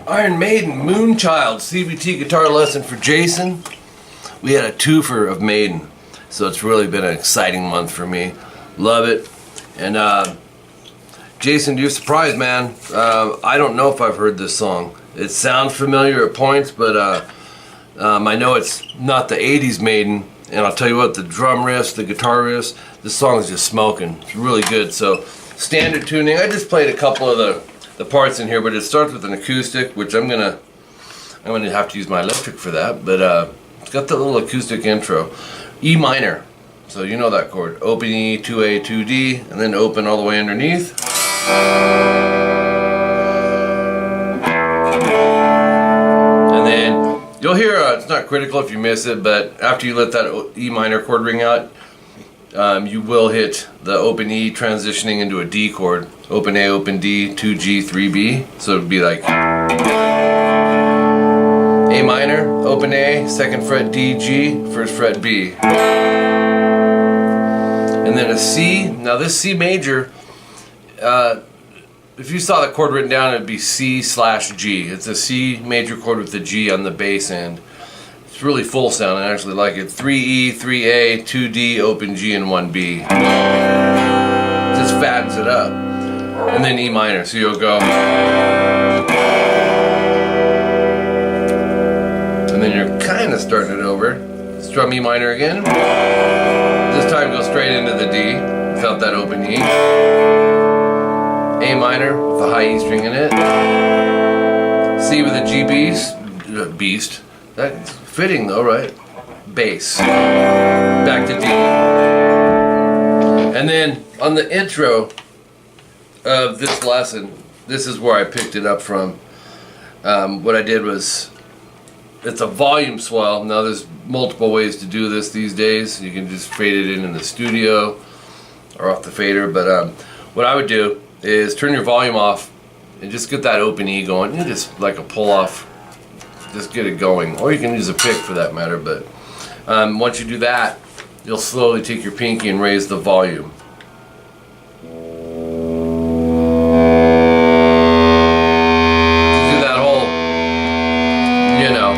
Iron Maiden, Moonchild, CVT guitar lesson for Jason. We had a twofer of Maiden, so it's really been an exciting month for me. Love it. And Jason, you're surprised, man. I don't know if I've heard this song. It sounds familiar at points, but I know it's not the 80s Maiden. And I'll tell you what, the drum riffs, the guitar riffs, this song is just smoking. It's really good. So standard tuning. I just played a couple of the parts in here, but it starts with an acoustic, which I'm gonna have to use my electric for that. But it's got the little acoustic intro. E minor. So you know that chord. Open E, 2A, 2D, and then open all the way underneath. And then you'll hear, it's not critical if you miss it, but after you let that E minor chord ring out, you will hit the open E transitioning into a D chord. Open A, open D, 2G, 3B. So it would be like A minor, open A, 2nd fret D, G, 1st fret B. And then a C. Now this C major, if you saw the chord written down, it would be C/G. It's a C major chord with the G on the bass end. It's really full sound. I actually like it. 3E, 3A, 2D, open G, and 1B. Just fattens it up. And then E minor. So you'll go. And then you're kind of starting it over. Strum E minor again. This time go straight into the D without that open E. A minor with a high E string in it. C with a G beast. That's fitting though, right? Bass. Back to D. And then on the intro of this lesson, this is where I picked it up from. What I did was, it's a volume swell. Now there's multiple ways to do this these days. You can just fade it in the studio or off the fader, but what I would do is turn your volume off and just get that open E going. You just like a pull off, just get it going. Or you can use a pick for that matter, but once you do that, you'll slowly take your pinky and raise the volume. Do that whole, you know,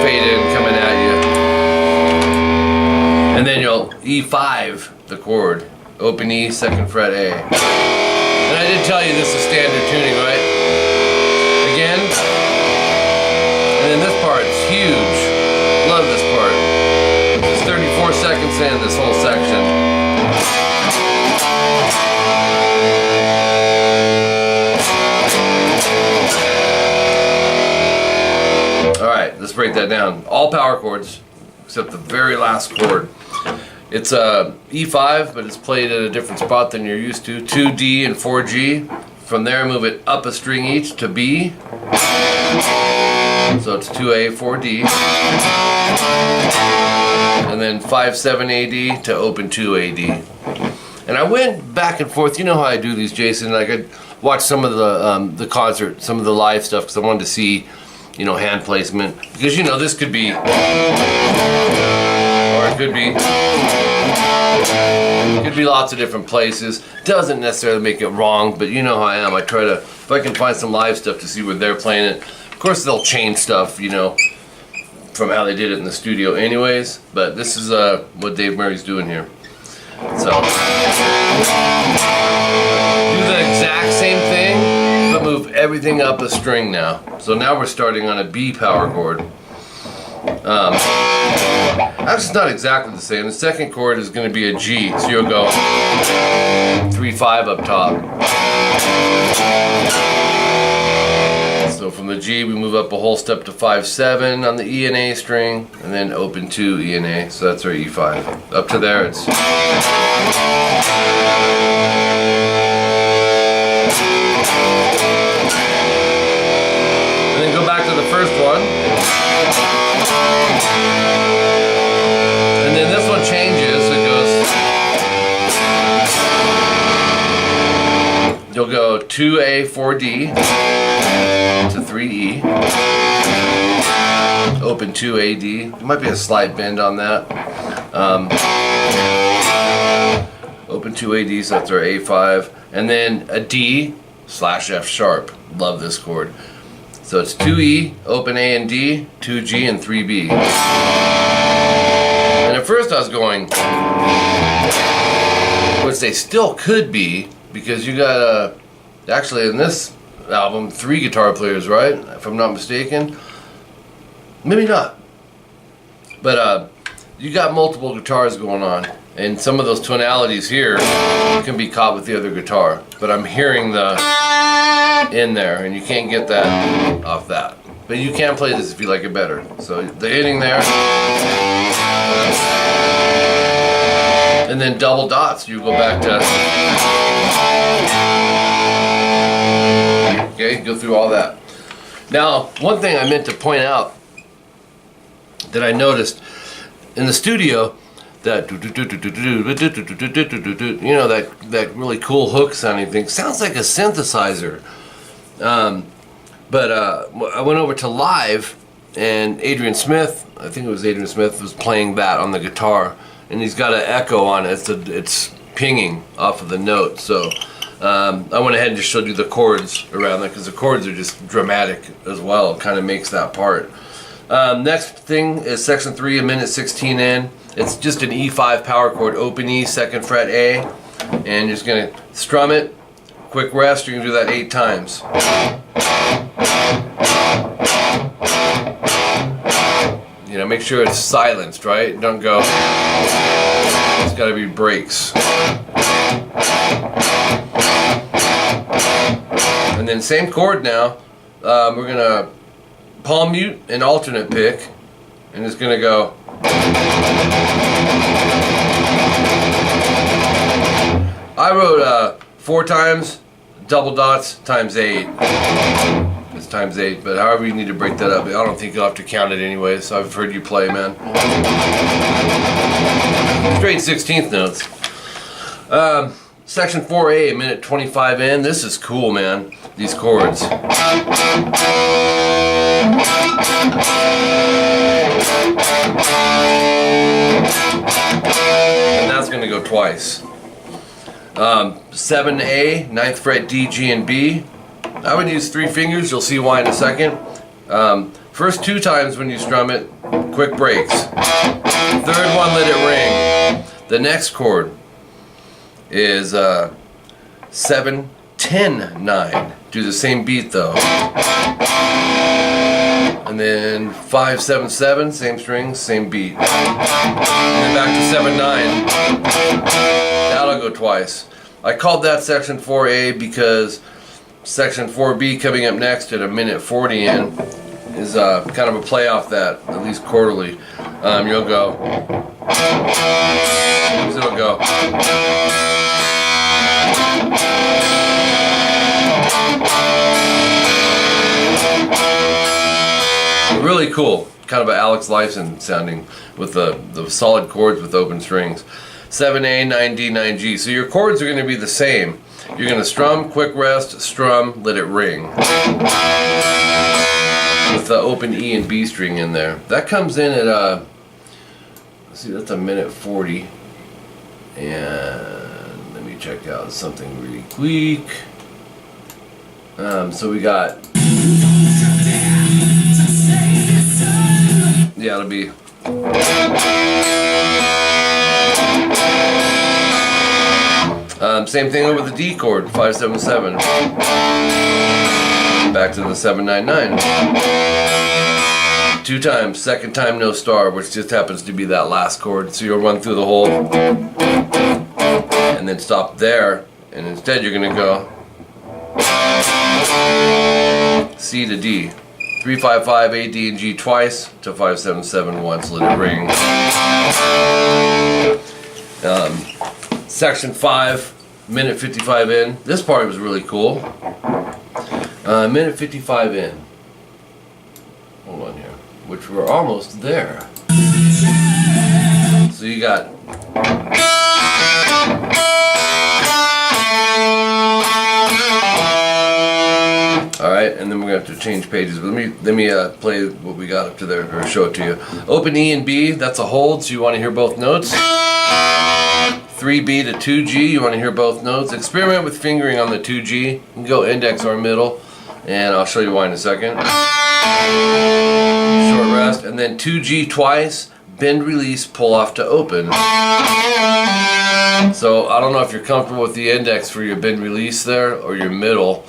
fade in coming at you. And then you'll E5 the chord. Open E, 2nd fret A. And I did tell you this is standard tuning, right? Again. And then this part is huge. Love this part. It's 34 seconds in, this whole section. Alright, let's break that down. All power chords, except the very last chord. It's a E5, but it's played at a different spot than you're used to. 2D and 4G. From there, move it up a string each to B. So it's 2A, 4D. And then 5/7 AD to open 2 AD. And I went back and forth. You know how I do these, Jason. Like I watched some of the concert, some of the live stuff, because I wanted to see, you know, hand placement. Because you know this could be, or it could be. Could be lots of different places. Doesn't necessarily make it wrong, but you know how I am. I try to, if I can find some live stuff to see where they're playing it. Of course they'll change stuff, you know, from how they did it in the studio anyways, but this is what Dave Murray's doing here. So do the exact same thing, but move everything up a string now. So now we're starting on a B power chord. Actually, it's not exactly the same. The second chord is going to be a G, so you'll go 3/5 up top. So from the G, we move up a whole step to 5/7 on the E and A string, and then open 2 E and A. So that's our E5. Up to there, it's. And then go back to the first one. And then this one changes, it goes, you'll go 2A, 4D to 3E, open 2 AD, there might be a slight bend on that, open 2 AD, so that's our A5, and then a D/F sharp, love this chord. So it's 2E, open A and D, 2G, and 3B. And at first I was going, which they still could be, because you got actually in this album 3 guitar players, right? If I'm not mistaken. Maybe not. But you got multiple guitars going on, and some of those tonalities here can be caught with the other guitar. But I'm hearing the in there, and you can't get that off that. But you can play this if you like it better. So the hitting there, and then double dots. You go back to, okay, go through all that. Now, one thing I meant to point out that I noticed in the studio, that you know, that really cool hook sounding thing sounds like a synthesizer. But I went over to live, and Adrian Smith, I think it was Adrian Smith, was playing that on the guitar, and he's got an echo on it. It's pinging off of the note. So I went ahead and just showed you the chords around there, because the chords are just dramatic as well. It kind of makes that part. Next thing is section 3, a minute 16 in. It's just an E5 power chord, open E, 2nd fret A, and you're just going to strum it, quick rest. You're going to do that 8 times. You know, make sure it's silenced, right? Don't go, it's got to be breaks. And then same chord now, we're going to palm mute and alternate pick, and it's going to go. I wrote 4 times, double dots, times 8. It's times 8, but however you need to break that up. I don't think you'll have to count it anyway, so I've heard you play, man. Straight 16th notes. Section 4A, a minute 25 in. This is cool, man, these chords. And that's going to go twice. 7A, 9th fret D, G, and B. I would use 3 fingers. You'll see why in a second. First 2 times when you strum it, quick breaks. 3rd one, let it ring. The next chord is 7, 10, 9. Do the same beat though. And then 5, 7, 7, same strings, same beat. And then back to 7, 9. That'll go twice. I called that section 4A because section 4B coming up next at a minute 40 in is kind of a play off that, at least quarterly. You'll go. It'll go. Really cool, kind of an 𝐂𝐿 sounding with the solid chords with open strings. 7A, 9D, 9G. So your chords are going to be the same. You're going to strum, quick rest, strum, let it ring. With the open E and B string in there. That comes in at let's see, that's a minute 40. And let me check out something really quick. So we got, yeah, it'll be same thing over the D chord, 5, 7, 7. Back to the 7, 9, 9. 2 times, 2nd time no star, which just happens to be that last chord. So you'll run through the whole and then stop there, and instead you're gonna go C to D. 3, 5, 5, A, D, and G twice to 5, 7, 7 once, let it ring. Section 5, minute 55 in. This part was really cool. Minute 55 in. Hold on here. Which we're almost there. So you got. Alright, and then we're going to have to change pages. But let me play what we got up to there, or show it to you. Open E and B, that's a hold, so you want to hear both notes. 3B to 2G, you want to hear both notes. Experiment with fingering on the 2G. You can go index or middle. and I'll show you why in a second. Short rest, and then 2G twice, bend, release, pull off to open. So I don't know if you're comfortable with the index for your bend release there, or your middle,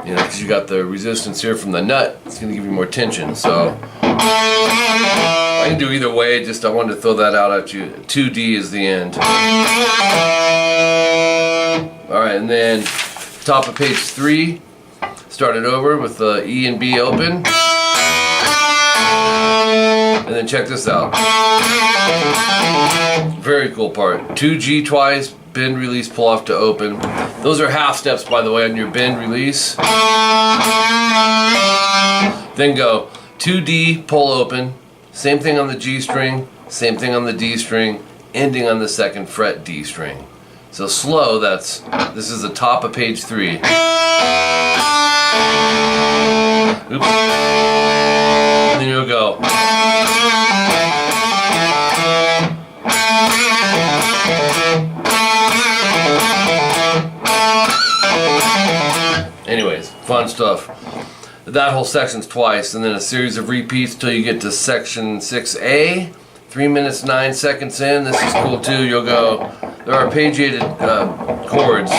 you know, because you got the resistance here from the nut. It's going to give you more tension. So I can do either way. Just I wanted to throw that out at you. 2D is the end. All right, and then top of page 3. Start it over with the E and B open. And then check this out. Very cool part. 2G twice, bend, release, pull off to open. Those are half steps, by the way, on your bend, release. Then go 2D, pull open. Same thing on the G string, same thing on the D string, ending on the 2nd fret D string. So slow, this is the top of page 3. Oops. And then you'll go. Anyways, fun stuff. That whole section's twice, and then a series of repeats till you get to section 6A. 3 minutes 9 seconds in. This is cool too. You'll go. There are arpeggiated chords.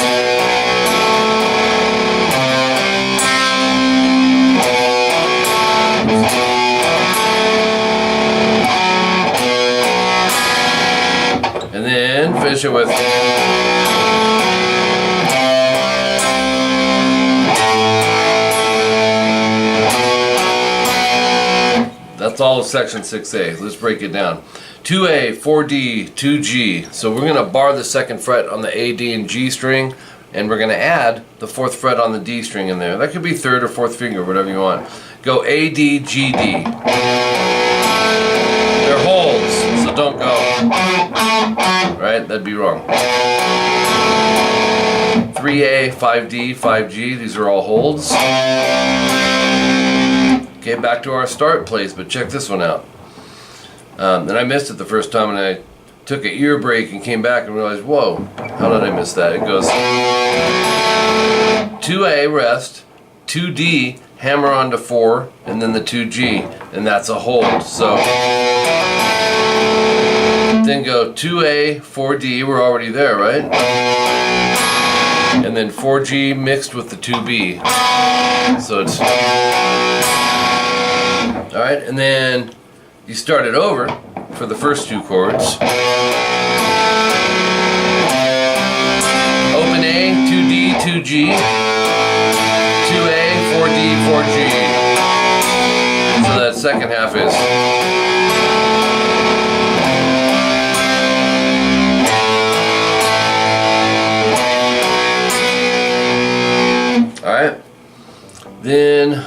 And then finish it with. That's all of section 6A. Let's break it down. 2A, 4D, 2G. So we're going to bar the 2nd fret on the A, D, and G string, and we're going to add the 4th fret on the D string in there. That could be 3rd or 4th finger, whatever you want. Go A, D, G, D. They're holds, so don't go. Right? That'd be wrong. 3A, 5D, 5G. These are all holds. Okay, back to our start place, but check this one out. And I missed it the first time, and I took an ear break and came back and realized, whoa, how did I miss that? It goes 2A, rest, 2D, hammer onto 4, and then the 2G, and that's a hold. So then go 2A, 4D, we're already there, right? And then 4G mixed with the 2B. So it's... Alright, and then you start it over for the first 2 chords. Open A, 2D, 2G, 2A, 4D, 4G. So that second half is. Alright, then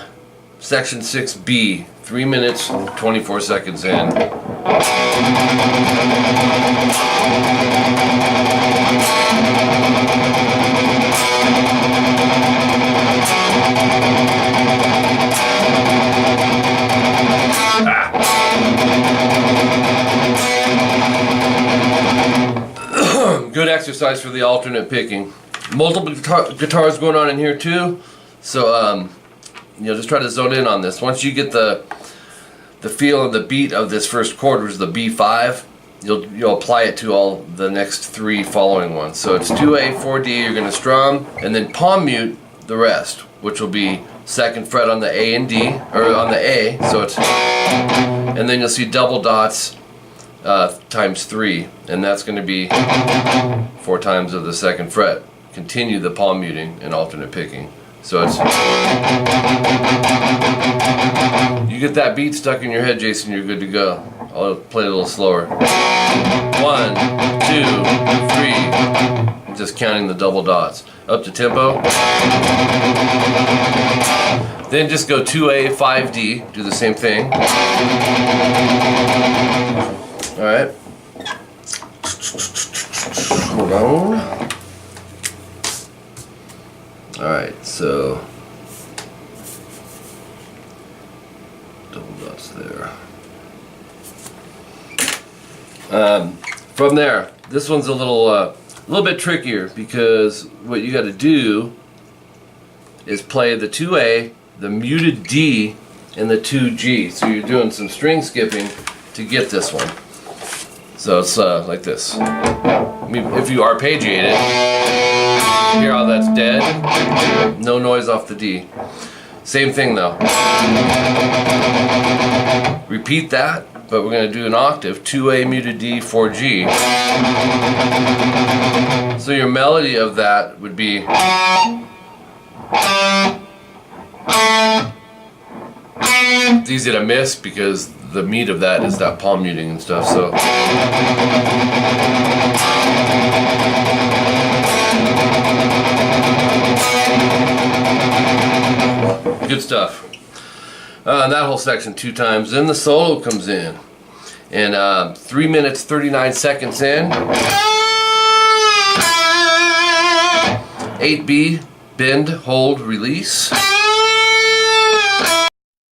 section 6B. 3 minutes, 24 seconds in. Good exercise for the alternate picking. Multiple guitars going on in here too, so you know, just try to zone in on this. Once you get the feel and the beat of this first chord, which is the B5, you'll apply it to all the next 3 following ones. So it's 2A, 4D, you're going to strum, and then palm mute the rest, which will be 2nd fret on the A and D, or on the A, so it's, and then you'll see double dots times 3, and that's going to be 4 times of the 2nd fret. Continue the palm muting and alternate picking. So it's, you get that beat stuck in your head, Jason, you're good to go. I'll play it a little slower. 1, 2, 3. Just counting the double dots. Up to tempo. Then just go 2A, 5D. Do the same thing. Alright. Hold on. Alright, so double dots there. From there, this one's a little bit trickier, because what you got to do is play the 2A the muted D and the 2G. So you're doing some string skipping to get this one. So it's like this. I mean, if you arpeggiate it, hear how that's dead? No noise off the D. Same thing though. Repeat that, but we're going to do an octave, 2A muted D, 4G. So your melody of that would be it's easy to miss because the meat of that is that palm muting and stuff, so good stuff. That whole section 2 times. Then the solo comes in, and 3 minutes 39 seconds in, 8B, bend, hold, release.